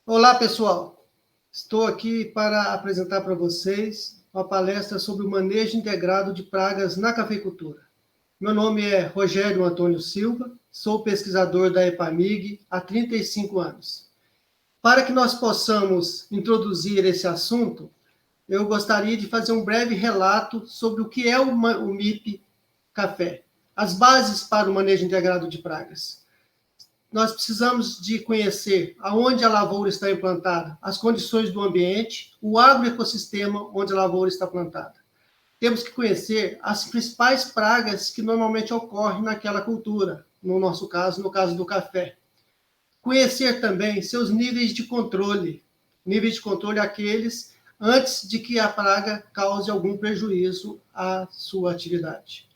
Olá, pessoal. Estou aqui para apresentar para vocês uma palestra sobre o manejo integrado de pragas na cafeicultura. Meu nome é Rogério Antônio Silva, sou pesquisador da EPAMIG há 35 anos. Para que nós possamos introduzir esse assunto, eu gostaria de fazer um breve relato sobre o que é o MIP café, as bases para o manejo integrado de pragas. Nós precisamos de conhecer aonde a lavoura está implantada, as condições do ambiente, o agroecossistema onde a lavoura está plantada. Temos que conhecer as principais pragas que normalmente ocorrem naquela cultura, no nosso caso, no caso do café. Conhecer também seus níveis de controle aqueles antes de que a praga cause algum prejuízo à sua atividade.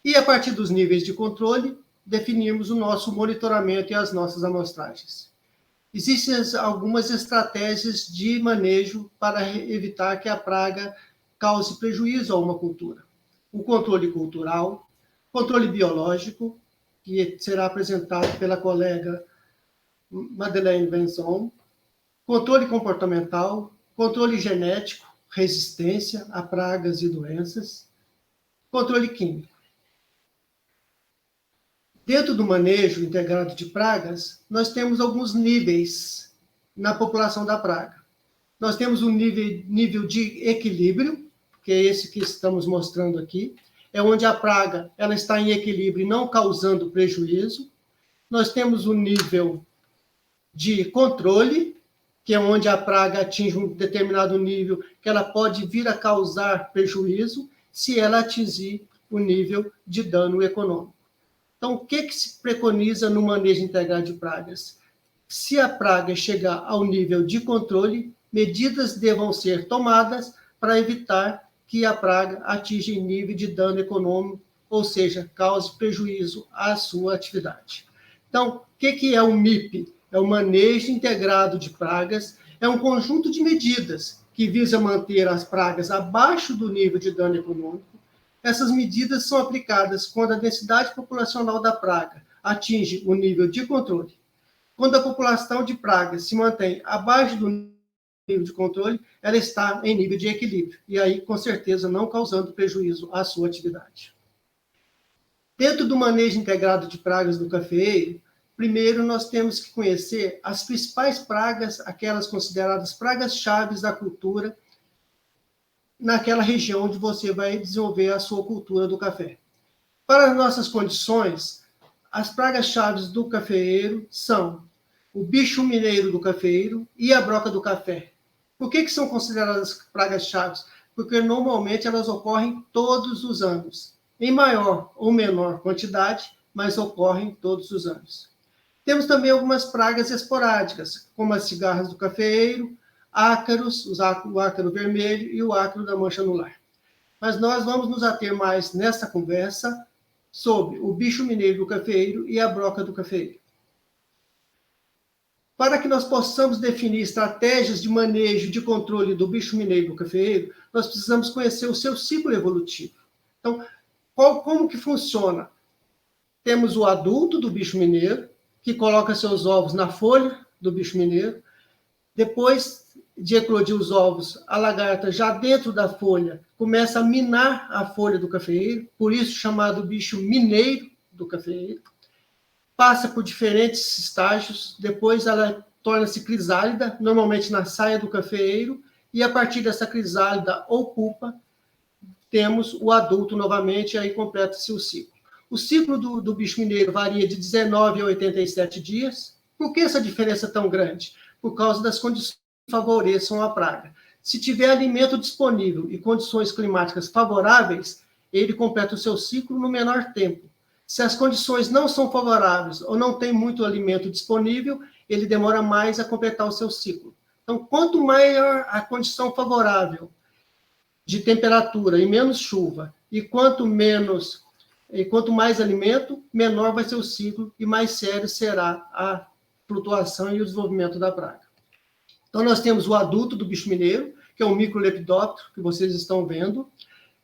E a partir dos níveis de controle, definirmos o nosso monitoramento e as nossas amostragens. Existem algumas estratégias de manejo para evitar que a praga cause prejuízo a uma cultura. O controle cultural, controle biológico, que será apresentado pela colega Madeleine Benzon, controle comportamental, controle genético, resistência a pragas e doenças, controle químico. Dentro do manejo integrado de pragas, nós temos alguns níveis na população da praga. Nós temos um nível de equilíbrio, que é esse que estamos mostrando aqui, é onde a praga ela está em equilíbrio e não causando prejuízo. Nós temos um nível de controle, que é onde a praga atinge um determinado nível que ela pode vir a causar prejuízo se ela atingir o nível de dano econômico. Então, o que se preconiza no manejo integrado de pragas? Se a praga chegar ao nível de controle, medidas devam ser tomadas para evitar que a praga atinja nível de dano econômico, ou seja, cause prejuízo à sua atividade. Então, o que é o MIP? É o manejo integrado de pragas, é um conjunto de medidas que visa manter as pragas abaixo do nível de dano econômico. Essas medidas são aplicadas quando a densidade populacional da praga atinge o nível de controle. Quando a população de pragas se mantém abaixo do nível de controle, ela está em nível de equilíbrio, e aí, com certeza, não causando prejuízo à sua atividade. Dentro do manejo integrado de pragas do cafeeiro, primeiro nós temos que conhecer as principais pragas, aquelas consideradas pragas-chave da cultura, naquela região onde você vai desenvolver a sua cultura do café. Para as nossas condições, as pragas-chave do cafeeiro são o bicho mineiro do cafeeiro e a broca do café. Por que são consideradas pragas-chave? Porque normalmente elas ocorrem todos os anos, em maior ou menor quantidade, mas ocorrem todos os anos. Temos também algumas pragas esporádicas, como as cigarras do cafeeiro, ácaros, o ácaro vermelho e o ácaro da mancha anular. Mas nós vamos nos ater mais nessa conversa sobre o bicho mineiro do cafeeiro e a broca do cafeeiro. Para que nós possamos definir estratégias de manejo, de controle do bicho mineiro do cafeeiro, nós precisamos conhecer o seu ciclo evolutivo. Então, como que funciona? Temos o adulto do bicho mineiro, que coloca seus ovos na folha do bicho mineiro. Depois de eclodir os ovos, a lagarta, já dentro da folha, começa a minar a folha do cafeeiro, por isso chamado bicho mineiro do cafeeiro. Passa por diferentes estágios, depois ela torna-se crisálida, normalmente na saia do cafeeiro, e a partir dessa crisálida ou pupa, temos o adulto novamente, e aí completa-se o ciclo. O ciclo do bicho mineiro varia de 19 a 87 dias. Por que essa diferença tão grande? Por causa das condições que favoreçam a praga. Se tiver alimento disponível e condições climáticas favoráveis, ele completa o seu ciclo no menor tempo. Se as condições não são favoráveis ou não tem muito alimento disponível, ele demora mais a completar o seu ciclo. Então, quanto maior a condição favorável de temperatura e menos chuva, e quanto mais alimento, menor vai ser o ciclo e mais sério será a flutuação e o desenvolvimento da praga. Então, nós temos o adulto do bicho mineiro, que é o microlepidóptero, que vocês estão vendo.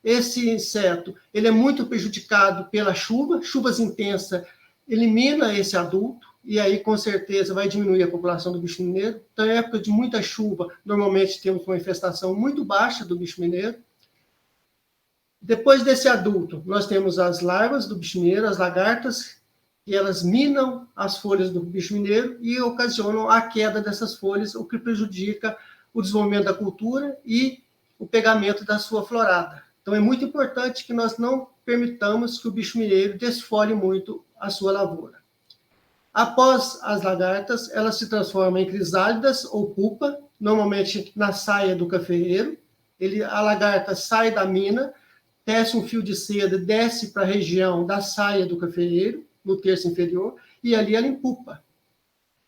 Esse inseto, ele é muito prejudicado pela chuva, chuvas intensas elimina esse adulto, e aí, com certeza, vai diminuir a população do bicho mineiro. Então, em época de muita chuva, normalmente temos uma infestação muito baixa do bicho mineiro. Depois desse adulto, nós temos as larvas do bicho mineiro, as lagartas, e elas minam as folhas do bicho mineiro e ocasionam a queda dessas folhas, o que prejudica o desenvolvimento da cultura e o pegamento da sua florada. Então, é muito importante que nós não permitamos que o bicho mineiro desfolhe muito a sua lavoura. Após as lagartas, elas se transformam em crisálidas ou pupa, normalmente na saia do cafeeiro. A lagarta sai da mina, tece um fio de seda, desce para a região da saia do cafeeiro, no terço inferior, e ali ela empupa.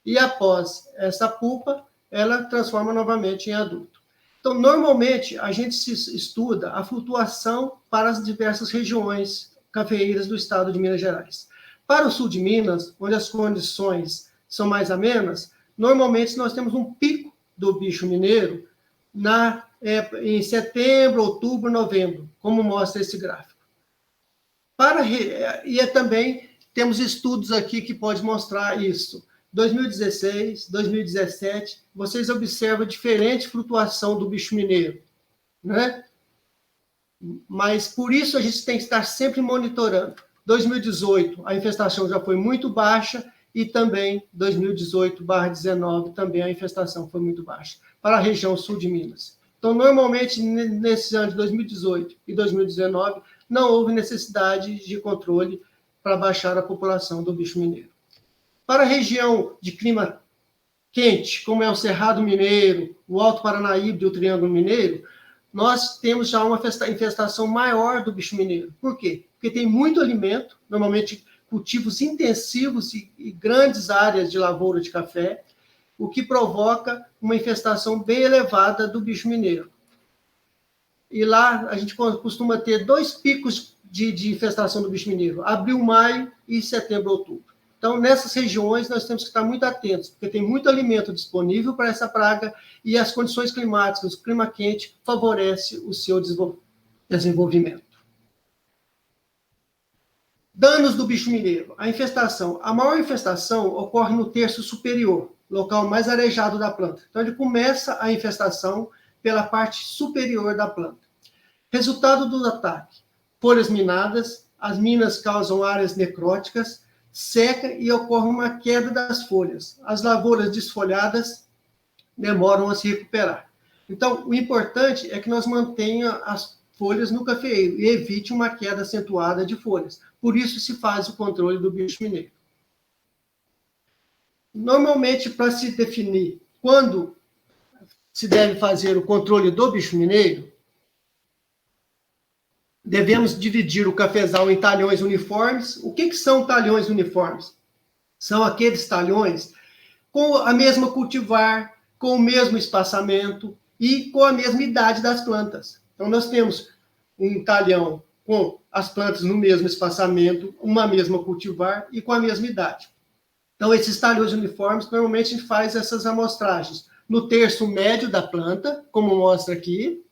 E após essa pupa, ela transforma novamente em adulto. Então, normalmente, a gente estuda a flutuação para as diversas regiões cafeeiras do estado de Minas Gerais. Para o sul de Minas, onde as condições são mais amenas, normalmente nós temos um pico do bicho mineiro em setembro, outubro, novembro, como mostra esse gráfico. Também temos estudos aqui que podem mostrar isso. 2016, 2017, vocês observam diferente flutuação do bicho mineiro, né? Mas por isso a gente tem que estar sempre monitorando. 2018, a infestação já foi muito baixa e também 2018/19 também a infestação foi muito baixa para a região sul de Minas. Então, normalmente, nesses anos de 2018 e 2019, não houve necessidade de controle para baixar a população do bicho mineiro. Para a região de clima quente, como é o Cerrado Mineiro, o Alto Paranaíba e o Triângulo Mineiro, nós temos já uma infestação maior do bicho mineiro. Por quê? Porque tem muito alimento, normalmente cultivos intensivos e grandes áreas de lavoura de café, o que provoca uma infestação bem elevada do bicho mineiro. E lá a gente costuma ter 2 picos de infestação do bicho mineiro, abril, maio e setembro, outubro. Então, nessas regiões, nós temos que estar muito atentos, porque tem muito alimento disponível para essa praga e as condições climáticas, o clima quente, favorece o seu desenvolvimento. Danos do bicho mineiro. A maior infestação ocorre no terço superior, local mais arejado da planta. Então, ele começa a infestação pela parte superior da planta. Resultado do ataque: folhas minadas, as minas causam áreas necróticas, seca e ocorre uma queda das folhas. As lavouras desfolhadas demoram a se recuperar. Então, o importante é que nós mantenhamos as folhas no cafeeiro e evite uma queda acentuada de folhas. Por isso se faz o controle do bicho mineiro. Normalmente, para se definir quando se deve fazer o controle do bicho mineiro, devemos dividir o cafezal em talhões uniformes. O que são talhões uniformes? São aqueles talhões com a mesma cultivar, com o mesmo espaçamento e com a mesma idade das plantas. Então, nós temos um talhão com as plantas no mesmo espaçamento, uma mesma cultivar e com a mesma idade. Então, esses talhões uniformes, normalmente a gente faz essas amostragens no terço médio da planta, como mostra aqui.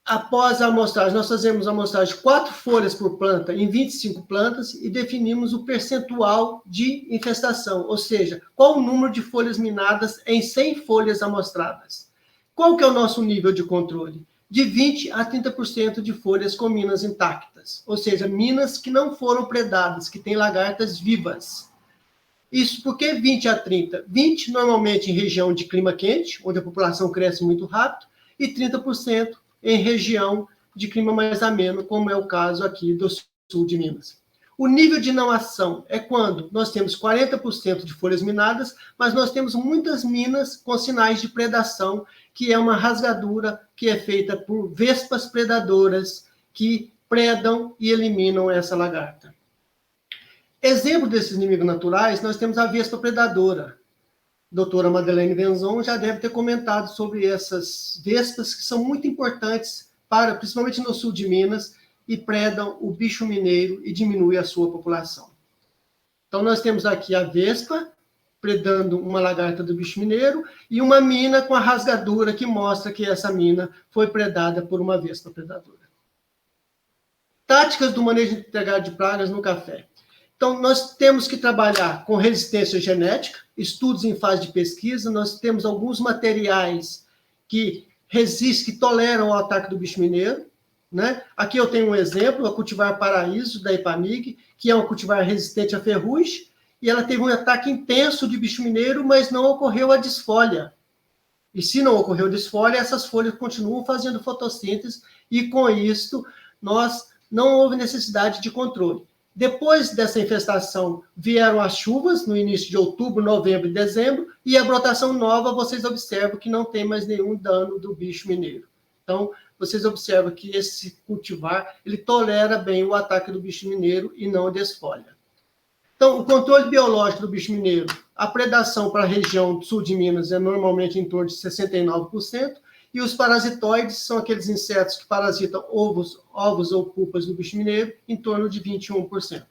Após a amostragem, nós fazemos a amostragem de 4 folhas por planta em 25 plantas e definimos o percentual de infestação, ou seja, qual o número de folhas minadas em 100 folhas amostradas. Qual que é o nosso nível de controle? De 20% a 30% de folhas com minas intactas, ou seja, minas que não foram predadas, que têm lagartas vivas. Isso porque 20 a 30%? 20% normalmente em região de clima quente, onde a população cresce muito rápido, e 30% em região de clima mais ameno, como é o caso aqui do sul de Minas. O nível de não ação é quando nós temos 40% de folhas minadas, mas nós temos muitas minas com sinais de predação, que é uma rasgadura que é feita por vespas predadoras que predam e eliminam essa lagarta. Exemplo desses inimigos naturais, nós temos a vespa predadora. Doutora Madeleine Venzon já deve ter comentado sobre essas vespas que são muito importantes principalmente no sul de Minas, e predam o bicho mineiro e diminuem a sua população. Então, nós temos aqui a vespa predando uma lagarta do bicho mineiro e uma mina com a rasgadura que mostra que essa mina foi predada por uma vespa predadora. Táticas do manejo integrado de pragas no café. Então, Então, nós temos que trabalhar com resistência genética, estudos em fase de pesquisa, nós temos alguns materiais que resistem, que toleram o ataque do bicho mineiro, né? Aqui eu tenho um exemplo, a cultivar Paraíso, da Epamig, que é uma cultivar resistente à ferrugem, e ela teve um ataque intenso de bicho mineiro, mas não ocorreu a desfolha. E se não ocorreu desfolha, essas folhas continuam fazendo fotossíntese, e com isso, não houve necessidade de controle. Depois dessa infestação, vieram as chuvas, no início de outubro, novembro e dezembro, e a brotação nova, vocês observam que não tem mais nenhum dano do bicho mineiro. Então, vocês observam que esse cultivar, ele tolera bem o ataque do bicho mineiro e não desfolha. Então, o controle biológico do bicho mineiro, a predação para a região sul de Minas é normalmente em torno de 69%, e os parasitoides são aqueles insetos que parasitam ovos ou pupas do bicho mineiro, em torno de 21%.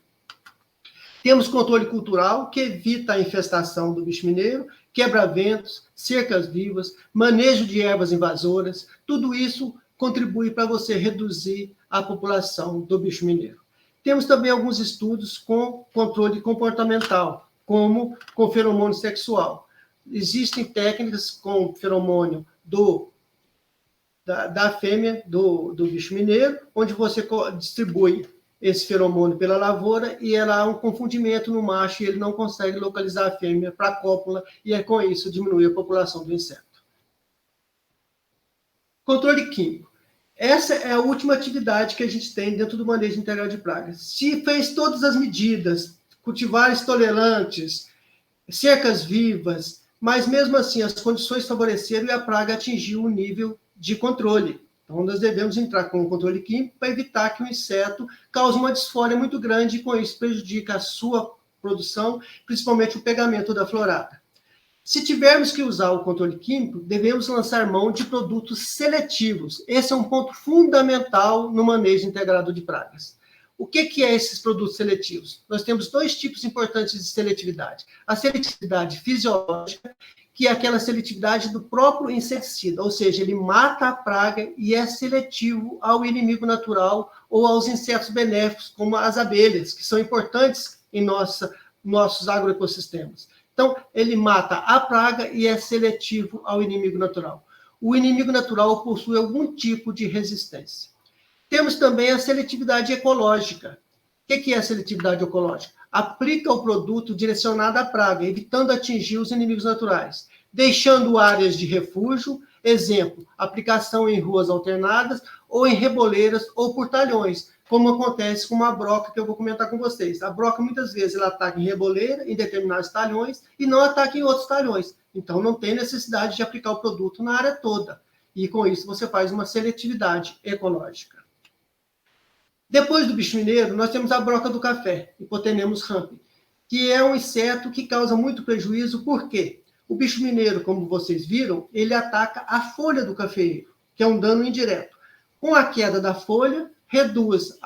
Temos controle cultural, que evita a infestação do bicho mineiro, quebra-ventos, cercas vivas, manejo de ervas invasoras, tudo isso contribui para você reduzir a população do bicho mineiro. Temos também alguns estudos com controle comportamental, como com feromônio sexual. Existem técnicas com feromônio da fêmea do bicho mineiro, onde você distribui esse feromônio pela lavoura e ela há um confundimento no macho e ele não consegue localizar a fêmea para a cópula e com isso diminui a população do inseto. Controle químico. Essa é a última atividade que a gente tem dentro do manejo integral de pragas. Se fez todas as medidas, cultivares tolerantes, cercas vivas, mas mesmo assim as condições favoreceram e a praga atingiu o nível de controle. Então, nós devemos entrar com o controle químico para evitar que o inseto cause uma disfória muito grande e, com isso, prejudica a sua produção, principalmente o pegamento da florada. Se tivermos que usar o controle químico, devemos lançar mão de produtos seletivos. Esse é um ponto fundamental no manejo integrado de pragas. O que é esses produtos seletivos? Nós temos dois tipos importantes de seletividade. A seletividade fisiológica, que é aquela seletividade do próprio inseticida, ou seja, ele mata a praga e é seletivo ao inimigo natural ou aos insetos benéficos, como as abelhas, que são importantes em nossos agroecossistemas. Então, ele mata a praga e é seletivo ao inimigo natural. O inimigo natural possui algum tipo de resistência. Temos também a seletividade ecológica. O que é a seletividade ecológica? Aplica o produto direcionado à praga, evitando atingir os inimigos naturais, deixando áreas de refúgio, exemplo, aplicação em ruas alternadas, ou em reboleiras ou portalhões, como acontece com uma broca que eu vou comentar com vocês. A broca, muitas vezes, ela ataca em reboleira, em determinados talhões, e não ataca em outros talhões. Então, não tem necessidade de aplicar o produto na área toda. E, com isso, você faz uma seletividade ecológica. Depois do bicho mineiro, nós temos a broca do café, Hipotenemus rampi, que é um inseto que causa muito prejuízo. Por quê? O bicho mineiro, como vocês viram, ele ataca a folha do cafeeiro, que é um dano indireto. Com a queda da folha, reduz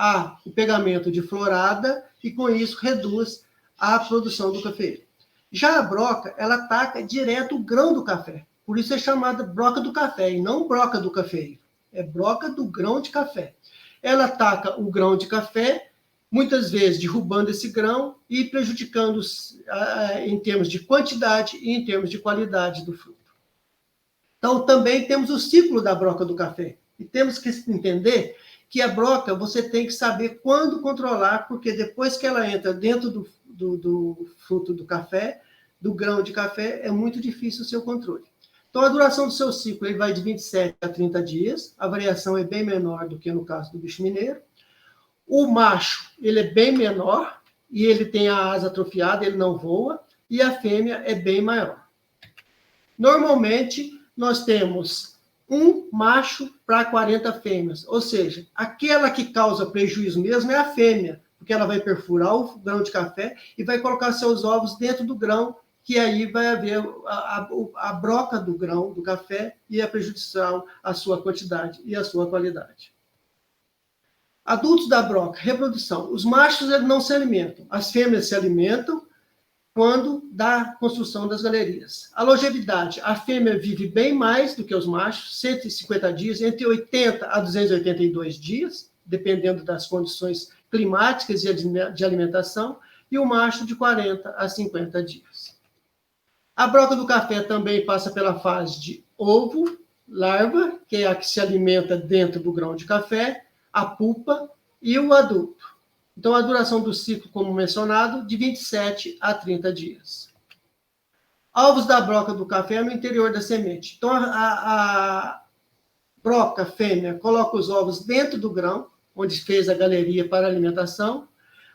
o pegamento de florada e, com isso, reduz a produção do cafeeiro. Já a broca, ela ataca direto o grão do café. Por isso é chamada broca do café, e não broca do cafeeiro. É broca do grão de café. Ela ataca o grão de café, muitas vezes derrubando esse grão e prejudicando em termos de quantidade e em termos de qualidade do fruto. Então, também temos o ciclo da broca do café. E temos que entender que a broca você tem que saber quando controlar, porque depois que ela entra dentro do fruto do café, do grão de café, é muito difícil o seu controle. Então, a duração do seu ciclo ele vai de 27 a 30 dias, a variação é bem menor do que no caso do bicho mineiro. O macho, ele é bem menor, e ele tem a asa atrofiada, ele não voa, e a fêmea é bem maior. Normalmente, nós temos um macho para 40 fêmeas, ou seja, aquela que causa prejuízo mesmo é a fêmea, porque ela vai perfurar o grão de café e vai colocar seus ovos dentro do grão, que aí vai haver a broca do grão do café e é prejudicial à sua quantidade e à sua qualidade. Adultos da broca, reprodução. Os machos eles não se alimentam, as fêmeas se alimentam quando da construção das galerias. A longevidade, a fêmea vive bem mais do que os machos, 150 dias, entre 80 a 282 dias, dependendo das condições climáticas e de alimentação. e o macho de 40 a 50 dias. A broca do café também passa pela fase de ovo, larva, que é a que se alimenta dentro do grão de café, a pupa e o adulto. Então, a duração do ciclo, como mencionado, de 27 a 30 dias. Ovos da broca do café no interior da semente. Então, a broca fêmea coloca os ovos dentro do grão, onde fez a galeria para alimentação.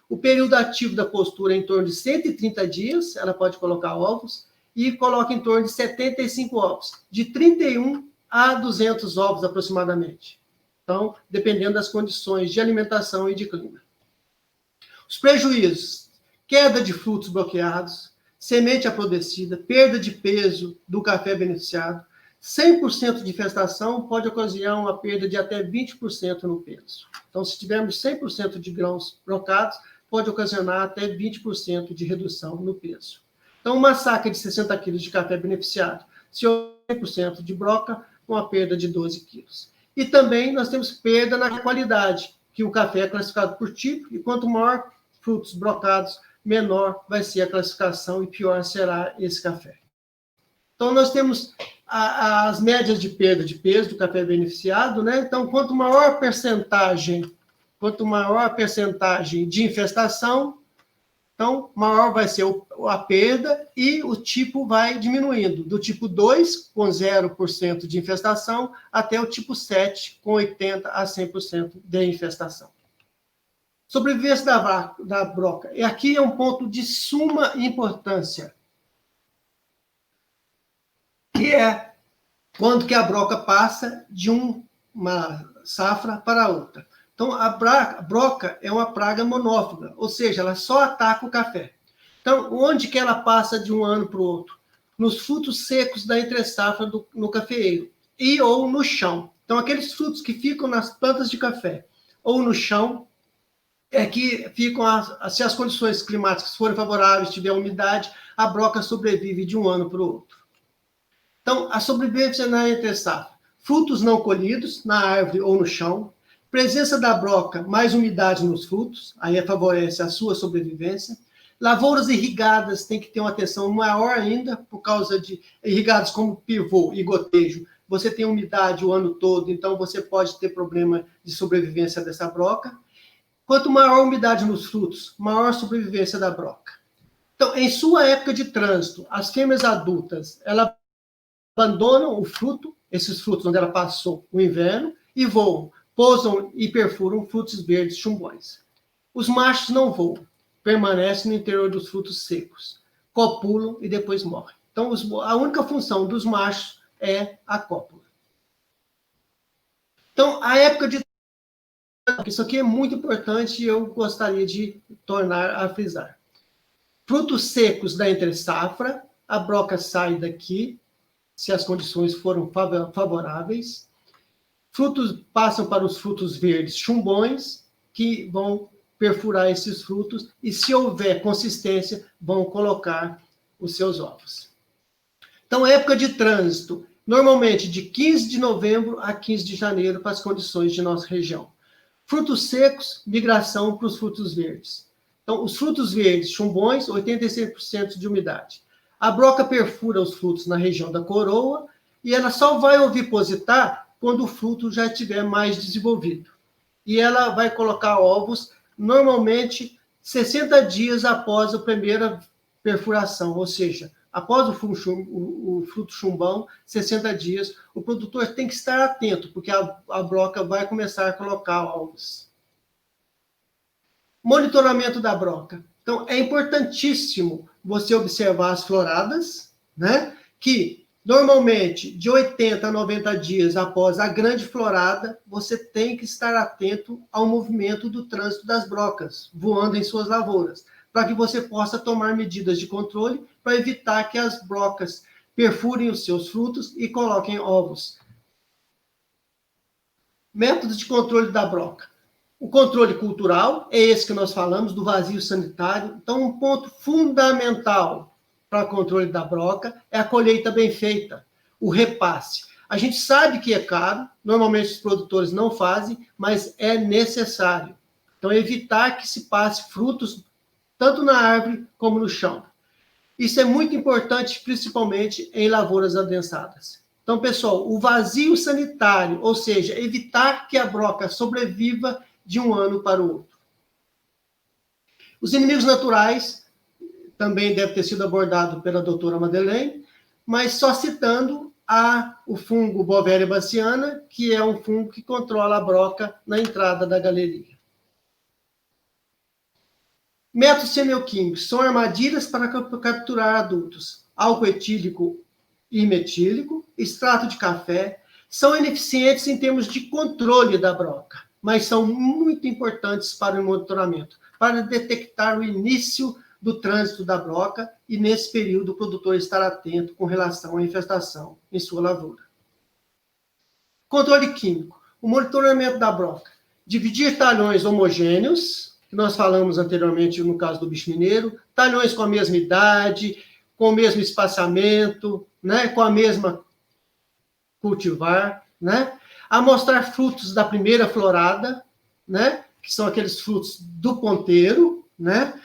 O período ativo da postura é em torno de 130 dias, ela pode colocar ovos, e coloca em torno de 75 ovos, de 31 a 200 ovos aproximadamente. Então, dependendo das condições de alimentação e de clima. Os prejuízos: queda de frutos bloqueados, semente apodrecida, perda de peso do café beneficiado, 100% de infestação pode ocasionar uma perda de até 20% no peso. Então, se tivermos 100% de grãos brocados, pode ocasionar até 20% de redução no peso. Então, uma saca de 60 quilos de café beneficiado, se houver 100% de broca, uma perda de 12 quilos. E também nós temos perda na qualidade, que o café é classificado por tipo, e quanto maior frutos brocados, menor vai ser a classificação e pior será esse café. Então, nós temos as médias de perda de peso do café beneficiado, né? Então, quanto maior a percentagem de infestação, então, maior vai ser a perda e o tipo vai diminuindo, do tipo 2, com 0% de infestação, até o tipo 7, com 80% a 100% de infestação. Sobrevivência da broca. E aqui é um ponto de suma importância, que é quando que a broca passa de uma safra para outra. Então, a broca é uma praga monófaga, ou seja, ela só ataca o café. Então, onde que ela passa de um ano para o outro? Nos frutos secos da entre-safra no cafeeiro e ou no chão. Então, aqueles frutos que ficam nas plantas de café ou no chão, é que ficam, se as condições climáticas forem favoráveis, tiver umidade, a broca sobrevive de um ano para o outro. Então, a sobrevivência na entre-safra: frutos não colhidos, na árvore ou no chão, presença da broca, mais umidade nos frutos, aí favorece a sua sobrevivência. Lavouras irrigadas tem que ter uma atenção maior ainda, por causa de irrigados como pivô e gotejo. Você tem umidade o ano todo, então você pode ter problema de sobrevivência dessa broca. Quanto maior a umidade nos frutos, maior a sobrevivência da broca. Então, em sua época de trânsito, as fêmeas adultas, elas abandonam o fruto, esses frutos onde ela passou o inverno, e voam, pousam e perfuram frutos verdes chumbões. Os machos não voam, permanecem no interior dos frutos secos, copulam e depois morrem. Então, a única função dos machos é a cópula. Então, a época de... Isso aqui é muito importante e eu gostaria de tornar a frisar. Frutos secos da entre-safra, a broca sai daqui, se as condições foram favoráveis. Frutos passam para os frutos verdes chumbões, que vão perfurar esses frutos, e se houver consistência, vão colocar os seus ovos. Então, época de trânsito, normalmente de 15 de novembro a 15 de janeiro, para as condições de nossa região. Frutos secos, migração para os frutos verdes. Então, os frutos verdes chumbões, 86% de umidade. A broca perfura os frutos na região da coroa e ela só vai ovipositar quando o fruto já estiver mais desenvolvido. E ela vai colocar ovos, normalmente, 60 dias após a primeira perfuração, ou seja, após o fruto chumbão, 60 dias, o produtor tem que estar atento, porque a broca vai começar a colocar ovos. Monitoramento da broca. Então, é importantíssimo você observar as floradas, né? Que, normalmente, de 80 a 90 dias após a grande florada, você tem que estar atento ao movimento do trânsito das brocas, voando em suas lavouras, para que você possa tomar medidas de controle para evitar que as brocas perfurem os seus frutos e coloquem ovos. Métodos de controle da broca. O controle cultural é esse que nós falamos, do vazio sanitário. Então, um ponto fundamental para o controle da broca é a colheita bem feita, o repasse. A gente sabe que é caro, normalmente os produtores não fazem, mas é necessário. Então, evitar que se passe frutos tanto na árvore como no chão. Isso é muito importante, principalmente em lavouras adensadas. Então, pessoal, o vazio sanitário, ou seja, evitar que a broca sobreviva de um ano para o outro. Os inimigos naturais também deve ter sido abordado pela doutora Madeleine, mas só citando o fungo Bovéria baciana, que é um fungo que controla a broca na entrada da galeria. Métodos semioquímicos são armadilhas para capturar adultos. Álcool etílico e metílico, extrato de café, são ineficientes em termos de controle da broca, mas são muito importantes para o monitoramento, para detectar o início do trânsito da broca e, nesse período, o produtor estar atento com relação à infestação em sua lavoura. Controle químico. O monitoramento da broca. Dividir talhões homogêneos, que nós falamos anteriormente no caso do bicho mineiro, talhões com a mesma idade, com o mesmo espaçamento, né, com a mesma cultivar, né? Amostrar frutos da primeira florada, né, que são aqueles frutos do ponteiro, né?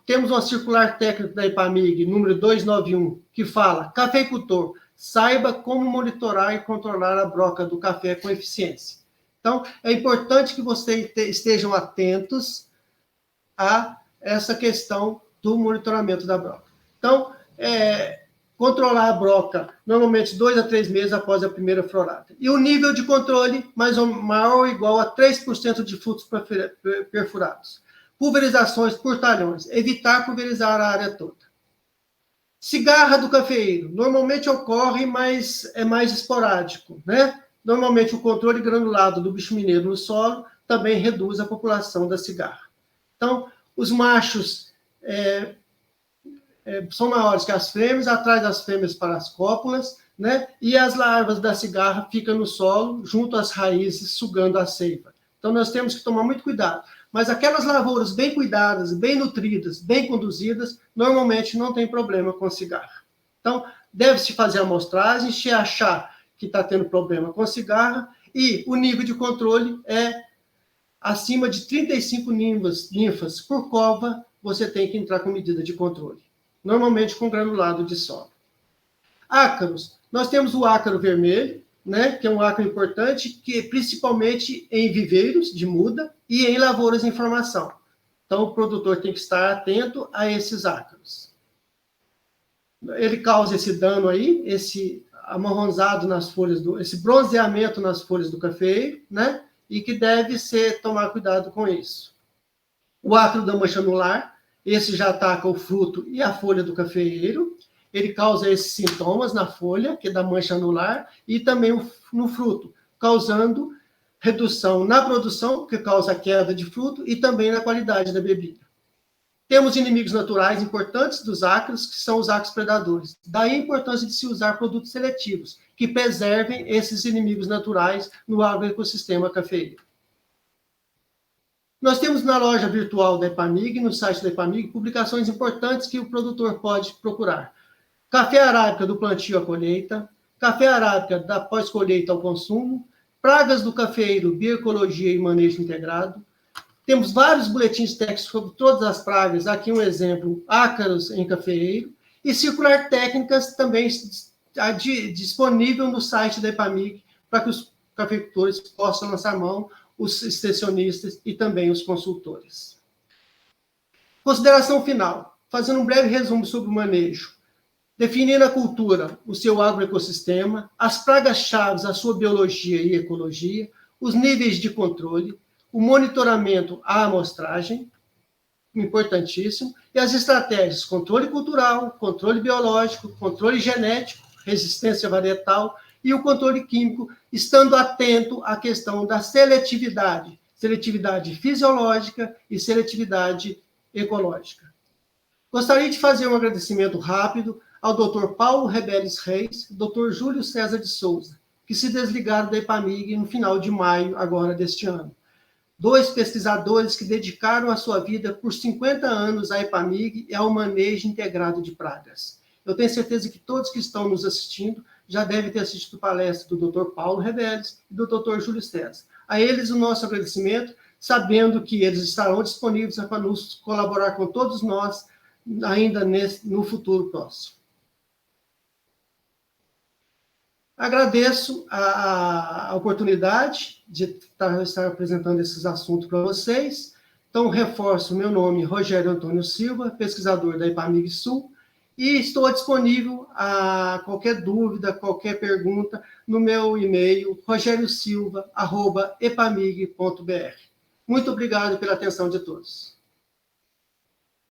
Temos uma circular técnica da EPAMIG, número 291, que fala: cafeicultor, saiba como monitorar e controlar a broca do café com eficiência. Então, é importante que vocês estejam atentos a essa questão do monitoramento da broca. Então, controlar a broca, normalmente 2 a 3 meses após a primeira florada. E o nível de controle maior ou igual a 3% de frutos perfurados. Pulverizações por talhões. Evitar pulverizar a área toda. Cigarra do cafeeiro. Normalmente ocorre, mas é mais esporádico, né? Normalmente o controle granulado do bicho mineiro no solo também reduz a população da cigarra. Então, os machos são maiores que as fêmeas, atrás das fêmeas para as cópulas, né? E as larvas da cigarra ficam no solo, junto às raízes, sugando a seiva. Então, nós temos que tomar muito cuidado. Mas aquelas lavouras bem cuidadas, bem nutridas, bem conduzidas, normalmente não tem problema com cigarra. Então, deve-se fazer a amostragem, se achar que está tendo problema com cigarra, e o nível de controle é acima de 35 ninfas por cova, você tem que entrar com medida de controle. Normalmente com granulado de solo. Ácaros. Nós temos o ácaro vermelho, né, que é um ácaro importante, que principalmente em viveiros de muda e em lavouras em formação. Então, o produtor tem que estar atento a esses ácaros. Ele causa esse dano aí, esse amarronzado nas folhas, esse bronzeamento nas folhas do cafeeiro, né, e que deve tomar cuidado com isso. O ácaro da mancha anular, esse já ataca o fruto e a folha do cafeeiro. Ele causa esses sintomas na folha, que é da mancha anular, e também no fruto, causando redução na produção, que causa queda de fruto, e também na qualidade da bebida. Temos inimigos naturais importantes dos ácaros, que são os ácaros predadores. Daí a importância de se usar produtos seletivos, que preservem esses inimigos naturais no agroecossistema cafeeiro. Nós temos na loja virtual da EPAMIG, no site da EPAMIG, publicações importantes que o produtor pode procurar. Café arábica do plantio à colheita, café arábica da pós-colheita ao consumo, pragas do cafeeiro, bioecologia e manejo integrado. Temos vários boletins técnicos sobre todas as pragas, aqui um exemplo, ácaros em cafeeiro, e circular técnicas também disponível no site da EPAMIG, para que os cafeicultores possam lançar mão, os extensionistas e também os consultores. Consideração final, fazendo um breve resumo sobre o manejo. Definir a cultura, o seu agroecossistema, as pragas-chave, a sua biologia e ecologia, os níveis de controle, o monitoramento à amostragem, importantíssimo, e as estratégias, controle cultural, controle biológico, controle genético, resistência varietal e o controle químico, estando atento à questão da seletividade, seletividade fisiológica e seletividade ecológica. Gostaria de fazer um agradecimento rápido ao Dr. Paulo Rebeles Reis e Dr. Júlio César de Souza, que se desligaram da EPAMIG no final de maio agora deste ano. 2 pesquisadores que dedicaram a sua vida por 50 anos à EPAMIG e ao manejo integrado de pragas. Eu tenho certeza que todos que estão nos assistindo já devem ter assistido a palestra do Dr. Paulo Rebeles e do Dr. Júlio César. A eles o nosso agradecimento, sabendo que eles estarão disponíveis para nos colaborar com todos nós, ainda no futuro próximo. Agradeço a oportunidade de estar apresentando esses assuntos para vocês. Então, reforço meu nome, Rogério Antônio Silva, pesquisador da EPAMIG Sul, e estou disponível a qualquer dúvida, qualquer pergunta, no meu e-mail, rogeriosilva@epamig.br. Muito obrigado pela atenção de todos.